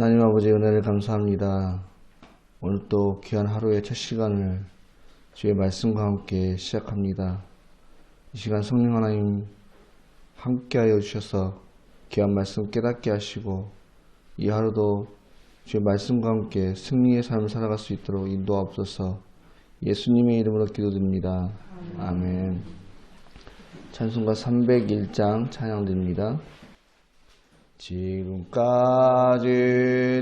하나님 아버지 은혜를 감사합니다. 오늘 또 귀한 하루의 첫 시간을 주의 말씀과 함께 시작합니다. 이 시간 성령 하나님 함께하여 주셔서 귀한 말씀 깨닫게 하시고 이 하루도 주의 말씀과 함께 승리의 삶을 살아갈 수 있도록 인도하옵소서. 예수님의 이름으로 기도드립니다. 아멘. 찬송가 301장 찬양드립니다. 지금까지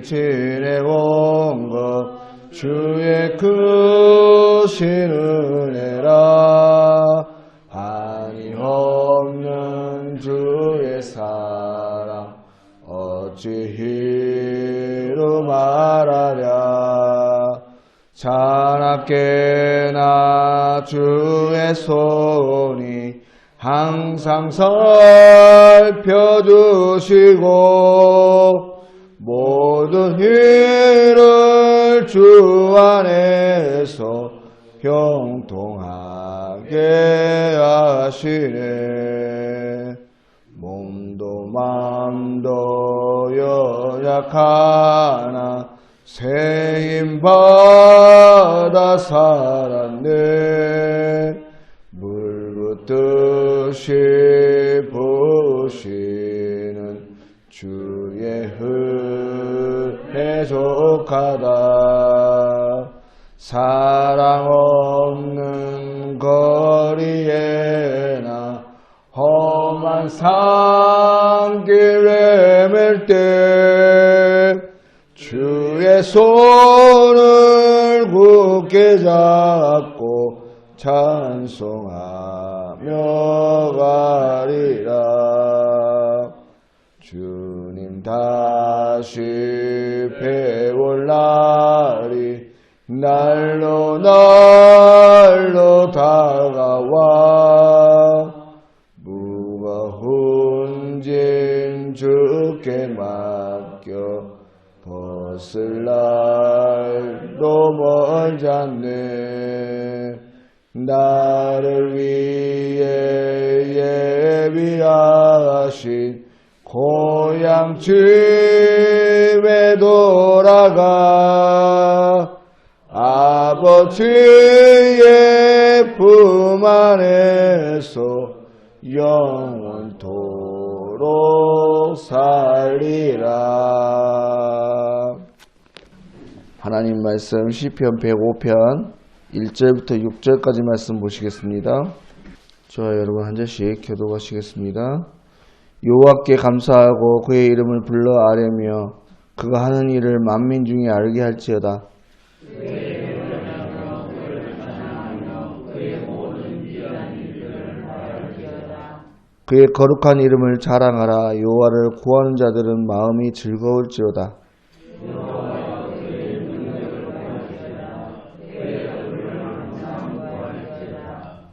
지내온 것 주의 크신 은혜라. 한이 없는 주의 사랑 어찌 이루 말하랴. 자나깨나 주의 손이 항상 살펴주시고 모든 일을 주 안에서 형통하게 하시네. 몸도 마음도 연약하나 새 힘 받아 살았네. 물붓듯이 부으시는 주의 은혜 족하다. 사랑 없는 거리에나 험한 산길에 맬 때 주의 손을 굳게 잡고 찬송하며 가리라. 주님 다시 배울 날이 날로 다가와. 무거운 짐 주께 맡겨 벗을 날도 멀지 않네. 나를 위해 예비하신 고향 집에 돌아가 아버지의 품 안에서 영원토록 살리라. 하나님 말씀 시편 105편 1절부터 6절까지 말씀 보시겠습니다. 저와 여러분 한 절씩 교독하시겠습니다. 여호와께 감사하고 그의 이름을 불러 아뢰며 그가 하는 일을 만민 중에 알게 할지어다. 그의 거룩한 이름을 자랑하라. 여호와를 구하는 자들은 마음이 즐거울지로다.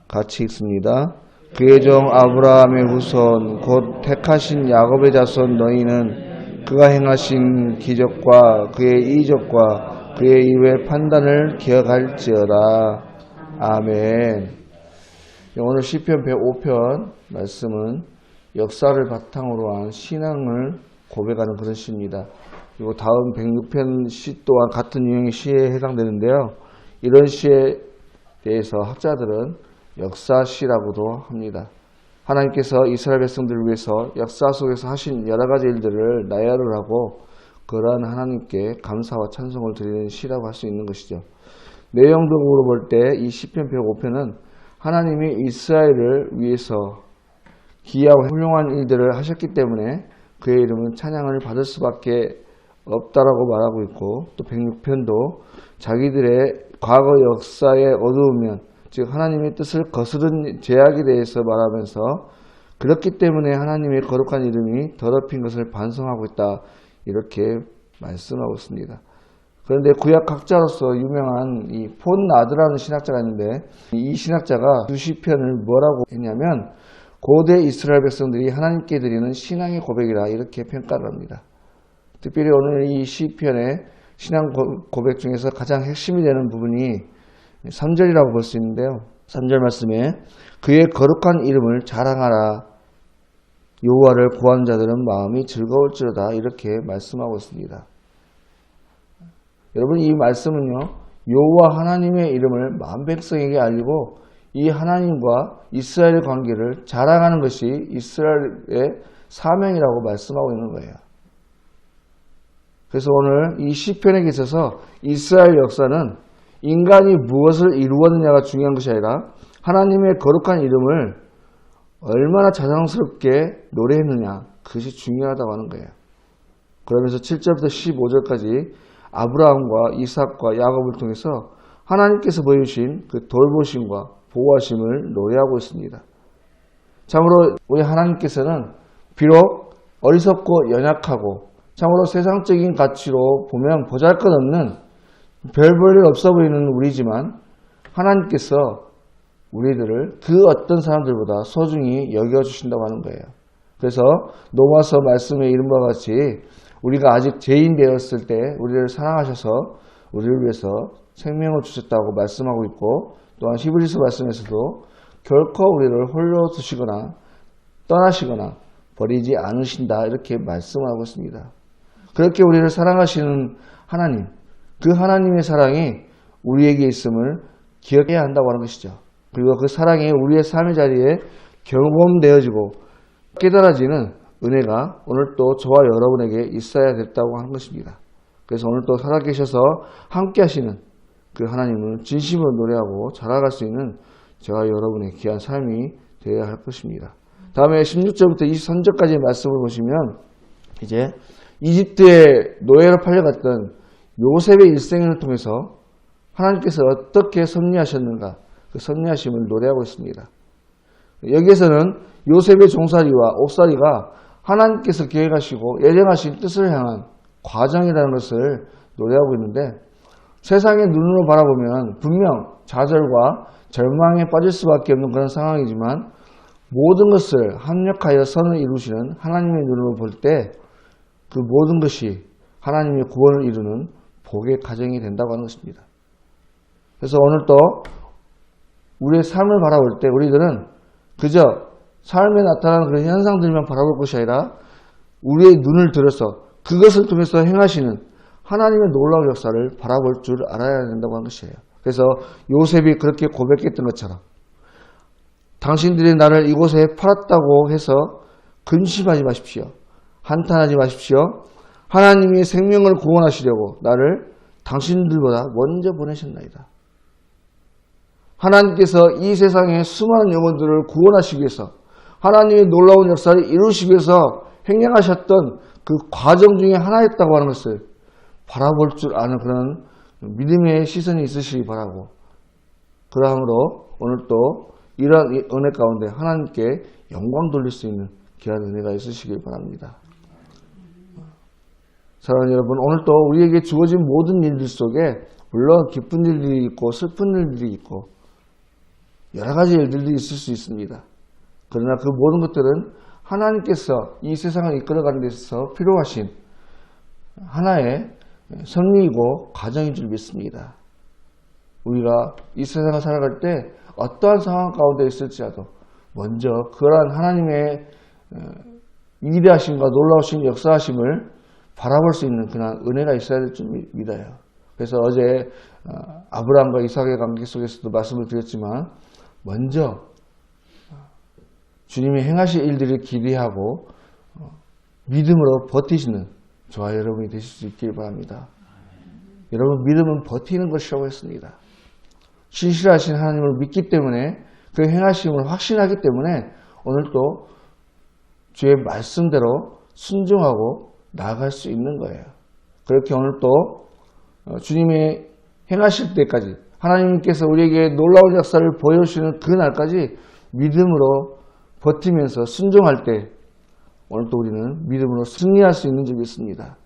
같이 읽습니다. 그의 종 아브라함의 후손 곧 택하신 야곱의 자손 너희는 그가 행하신 기적과 그의 이적과 그의 이후의 판단을 기억할지어다. 아멘. 오늘 시편 105편 말씀은 역사를 바탕으로 한 신앙을 고백하는 그런 시입니다. 그리고 다음 106편 시 또한 같은 유형의 시에 해당되는데요. 이런 시에 대해서 학자들은 역사시라고도 합니다. 하나님께서 이스라엘 백성들을 위해서 역사 속에서 하신 여러 가지 일들을 나열을 하고 그러한 하나님께 감사와 찬송을 드리는 시라고 할 수 있는 것이죠. 내용적으로 볼 때 이 시편 105편은 하나님이 이스라엘을 위해서 기이하고 훌륭한 일들을 하셨기 때문에 그의 이름은 찬양을 받을 수밖에 없다라고 말하고 있고, 또 106편도 자기들의 과거 역사의 어두우면 즉 하나님의 뜻을 거스른 죄악에 대해서 말하면서 그렇기 때문에 하나님의 거룩한 이름이 더럽힌 것을 반성하고 있다 이렇게 말씀하고 있습니다. 그런데 구약학자로서 유명한 이 폰 나드라는 신학자가 있는데 이 신학자가 두 시편을 뭐라고 했냐면 고대 이스라엘 백성들이 하나님께 드리는 신앙의 고백이라 이렇게 평가를 합니다. 특별히 오늘 이 시편의 신앙 고백 중에서 가장 핵심이 되는 부분이 3절이라고 볼 수 있는데요. 3절 말씀에 그의 거룩한 이름을 자랑하라. 여호와를 구하는 자들은 마음이 즐거울지로다. 이렇게 말씀하고 있습니다. 여러분 이 말씀은요, 여호와 하나님의 이름을 만 백성에게 알리고 이 하나님과 이스라엘의 관계를 자랑하는 것이 이스라엘의 사명이라고 말씀하고 있는 거예요. 그래서 오늘 이 시편에 있어서 이스라엘 역사는 인간이 무엇을 이루었느냐가 중요한 것이 아니라 하나님의 거룩한 이름을 얼마나 자랑스럽게 노래했느냐, 그것이 중요하다고 하는 거예요. 그러면서 7절부터 15절까지 아브라함과 이삭과 야곱을 통해서 하나님께서 보여주신 그 돌보심과 보호하심을 노래하고 있습니다. 참으로 우리 하나님께서는 비록 어리석고 연약하고 참으로 세상적인 가치로 보면 보잘것없는 별 볼 일 없어 보이는 우리지만 하나님께서 우리들을 그 어떤 사람들보다 소중히 여겨주신다고 하는 거예요. 그래서 로마서 말씀에 이른 바와 같이 우리가 아직 죄인 되었을 때 우리를 사랑하셔서 우리를 위해서 생명을 주셨다고 말씀하고 있고, 또한 히브리서 말씀에서도 결코 우리를 홀로 두시거나 떠나시거나 버리지 않으신다 이렇게 말씀하고 있습니다. 그렇게 우리를 사랑하시는 하나님, 그 하나님의 사랑이 우리에게 있음을 기억해야 한다고 하는 것이죠. 그리고 그 사랑이 우리의 삶의 자리에 경험되어지고 깨달아지는 은혜가 오늘 또 저와 여러분에게 있어야 됐다고 하는 것입니다. 그래서 오늘 또 살아계셔서 함께 하시는 그 하나님을 진심으로 노래하고 자라갈 수 있는 저와 여러분의 귀한 삶이 되어야 할 것입니다. 다음에 16절부터 23절까지의 말씀을 보시면 이제 이집트의 노예로 팔려갔던 요셉의 일생을 통해서 하나님께서 어떻게 섭리하셨는가, 그 섭리하심을 노래하고 있습니다. 여기에서는 요셉의 종살이와 옥살이가 하나님께서 계획하시고 예정하신 뜻을 향한 과정이라는 것을 노래하고 있는데, 세상의 눈으로 바라보면 분명 좌절과 절망에 빠질 수밖에 없는 그런 상황이지만 모든 것을 합력하여 선을 이루시는 하나님의 눈으로 볼 때 그 모든 것이 하나님의 구원을 이루는 복의 가정이 된다고 하는 것입니다. 그래서 오늘 또 우리의 삶을 바라볼 때 우리들은 그저 삶에 나타나는 그런 현상들만 바라볼 것이 아니라 우리의 눈을 들어서 그것을 통해서 행하시는 하나님의 놀라운 역사를 바라볼 줄 알아야 된다고 하는 것이에요. 그래서 요셉이 그렇게 고백했던 것처럼 당신들이 나를 이곳에 팔았다고 해서 근심하지 마십시오. 한탄하지 마십시오. 하나님이 생명을 구원하시려고 나를 당신들보다 먼저 보내셨나이다. 하나님께서 이 세상의 수많은 영혼들을 구원하시기 위해서 하나님의 놀라운 역사를 이루시기 위해서 행행하셨던 그 과정 중에 하나였다고 하는 것을 바라볼 줄 아는 그런 믿음의 시선이 있으시기 바라고, 그러함으로 오늘 또 이러한 은혜 가운데 하나님께 영광 돌릴 수 있는 귀한 은혜가 있으시길 바랍니다. 사랑하는 여러분, 오늘 또 우리에게 주어진 모든 일들 속에 물론 기쁜 일들이 있고 슬픈 일들이 있고 여러 가지 일들이 있을 수 있습니다. 그러나 그 모든 것들은 하나님께서 이 세상을 이끌어가는 데 있어서 필요하신 하나의 섭리이고 과정인 줄 믿습니다. 우리가 이 세상을 살아갈 때 어떠한 상황 가운데 있을지라도 먼저 그러한 하나님의 위대하심과 놀라우신 역사하심을 바라볼 수 있는 그런 은혜가 있어야 될 줄 믿어요. 그래서 어제 아브라함과 이삭의 관계 속에서도 말씀을 드렸지만 먼저 주님이 행하실 일들을 기대하고 믿음으로 버티시는 저와 여러분이 되실 수 있길 바랍니다. 여러분, 믿음은 버티는 것이라고 했습니다. 신실하신 하나님을 믿기 때문에 그 행하심을 확신하기 때문에 오늘 또 주의 말씀대로 순종하고 나아갈 수 있는 거예요. 그렇게 오늘 또 주님이 행하실 때까지 하나님께서 우리에게 놀라운 역사를 보여주시는 그 날까지 믿음으로 버티면서 순종할 때 오늘 또 우리는 믿음으로 승리할 수 있는 줄 믿습니다.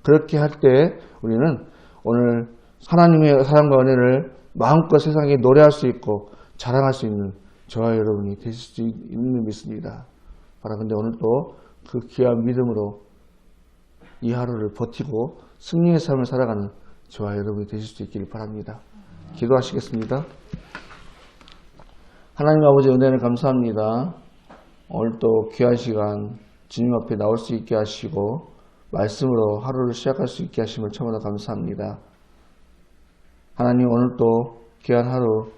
그렇게 할 때 우리는 오늘 하나님의 사랑과 은혜를 마음껏 세상에 노래할 수 있고 자랑할 수 있는 저와 여러분이 되실 수 있는 줄 믿습니다. 바라건대 오늘 또 그 귀한 믿음으로 이 하루를 버티고 승리의 삶을 살아가는 저와 여러분이 되실 수 있기를 바랍니다. 기도하시겠습니다. 하나님 아버지 은혜를 감사합니다. 오늘 또 귀한 시간 주님 앞에 나올 수 있게 하시고 말씀으로 하루를 시작할 수 있게 하심을 참으로 감사합니다. 하나님, 오늘도 귀한 하루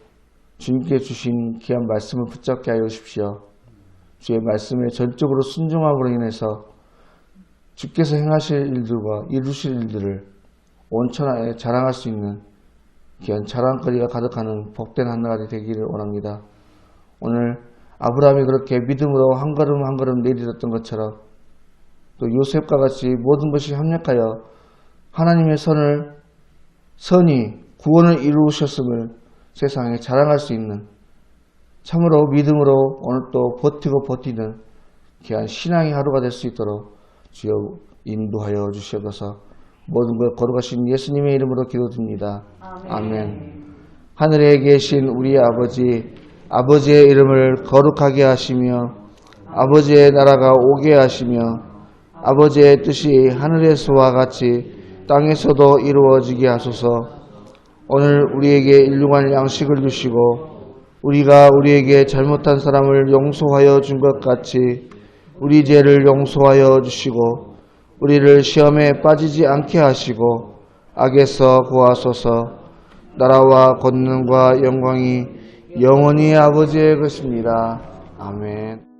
주님께 주신 귀한 말씀을 붙잡게 하여 주십시오. 주의 말씀에 전적으로 순종함으로 인해서 주께서 행하실 일들과 이루실 일들을 온 천하에 자랑할 수 있는 귀한 자랑거리가 가득하는 복된 한 날이 되기를 원합니다. 오늘 아브라함이 그렇게 믿음으로 한 걸음 한 걸음 내딛었던 것처럼 또 요셉과 같이 모든 것이 협력하여 하나님의 선이 구원을 이루셨음을 세상에 자랑할 수 있는, 참으로 믿음으로 오늘 또 버티고 버티는 귀한 신앙의 하루가 될 수 있도록 주여 인도하여 주시옵소서. 모든 것 거룩하신 예수님의 이름으로 기도드립니다. 아멘. 하늘에 계신 우리 아버지, 아버지의 이름을 거룩하게 하시며 아버지의 나라가 오게 하시며 아버지의 뜻이 하늘에서와 같이 땅에서도 이루어지게 하소서. 오늘 우리에게 일용할 양식을 주시고 우리가 우리에게 잘못한 사람을 용서하여 준 것 같이 우리 죄를 용서하여 주시고 우리를 시험에 빠지지 않게 하시고 악에서 구하소서. 나라와 권능과 영광이 영원히 아버지의 것입니다. 아멘.